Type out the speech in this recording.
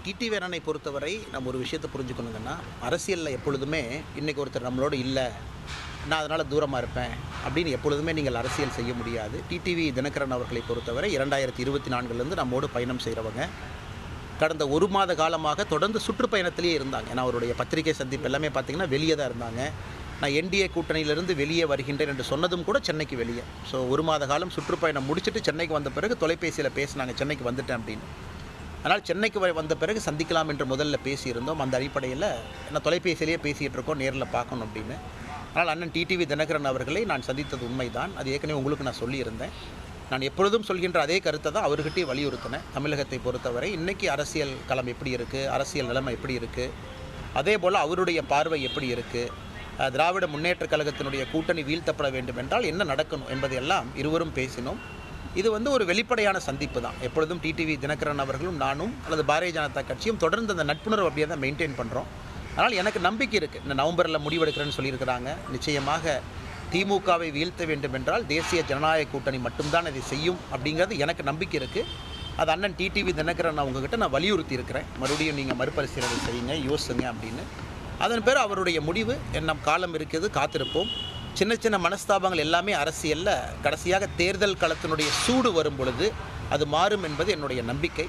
TTV அண்ணனை பொறுத்தவரை நம்ம ஒரு விஷயத்தை புரிஞ்சுக்கணுங்கன்னா, அரசியலில் எப்பொழுதுமே இன்றைக்கி ஒருத்தர் நம்மளோடு இல்லை, நான் அதனால் தூரமாக இருப்பேன் அப்படின்னு எப்பொழுதுமே நீங்கள் அரசியல் செய்ய முடியாது. டிடிவி தினகரன் அவர்களை பொறுத்தவரை 2024லேருந்து நம்மோடு பயணம் செய்கிறவங்க. கடந்த ஒரு மாத காலமாக தொடர்ந்து சுற்றுப்பயணத்திலேயே இருந்தாங்க. ஏன்னா அவருடைய பத்திரிகை சந்திப்பு எல்லாமே பார்த்திங்கன்னா வெளியே தான் இருந்தாங்க. நான் என்டிஏ கூட்டணியிலிருந்து வெளியே வருகின்றேன் என்று சொன்னதும் கூட சென்னைக்கு வெளியே. ஸோ ஒரு மாத காலம் சுற்றுப்பயணம் முடிச்சுட்டு சென்னைக்கு வந்த பிறகு தொலைபேசியில் பேசினாங்க, சென்னைக்கு வந்துட்டேன் அப்படின்னு. அதனால் சென்னைக்கு வந்த பிறகு சந்திக்கலாம் என்று முதல்ல பேசியிருந்தோம். அந்த அடிப்படையில் நான் தொலைபேசியிலேயே பேசிகிட்டு இருக்கோம், நேரில் பார்க்கணும் அப்படின்னு. ஆனால் அண்ணன் டிடிவி தினகரன் அவர்களை நான் சந்தித்தது உண்மைதான். அது ஏற்கனவே உங்களுக்கு நான் சொல்லியிருந்தேன். நான் எப்பொழுதும் சொல்கின்ற அதே கருத்தை தான் அவர்கிட்டே வலியுறுத்தினேன். தமிழகத்தை பொறுத்தவரை இன்றைக்கி அரசியல் களம் எப்படி இருக்குது, அரசியல் நிலைமை எப்படி இருக்குது, அதே போல் அவருடைய பார்வை எப்படி இருக்குது, திராவிட முன்னேற்றக் கழகத்தினுடைய கூட்டணி வீழ்த்தப்பட வேண்டும் என்றால் என்ன நடக்கணும் என்பதையெல்லாம் இருவரும் பேசினோம். இது ஒரு வெளிப்படையான சந்திப்பு தான். எப்பொழுதும் டிடிவி தினகரன் அவர்களும் நானும் அல்லது பாரதிய ஜனதா கட்சியும் தொடர்ந்து அந்த நட்புணர்வு அப்படியே தான் மெயின்டைன் பண்ணுறோம். அதனால் எனக்கு நம்பிக்கை இருக்குது. இந்த நவம்பரில் முடிவெடுக்கிறேன்னு சொல்லியிருக்கிறாங்க. நிச்சயமாக திமுகவை வீழ்த்த வேண்டும் என்றால் தேசிய ஜனநாயக கூட்டணி மட்டும்தான் இதை செய்யும் அப்படிங்கிறது எனக்கு நம்பிக்கை இருக்குது. அது அண்ணன் டிடிவி தினகரன் அவங்ககிட்ட நான் வலியுறுத்தி இருக்கிறேன். மறுபடியும் நீங்கள் மறுபரிசீலனை செய்யுங்க, யோசிங்க அப்படின்னு. அதன் பேர் அவருடைய முடிவு. நம் காலம் இருக்குது, காத்திருப்போம். சின்ன சின்ன மனஸ்தாபங்கள் எல்லாமே அரசியலில் கடைசியாக தேர்தல் களத்தினுடைய சூடு வரும் பொழுது அது மாறும் என்பது என்னுடைய நம்பிக்கை.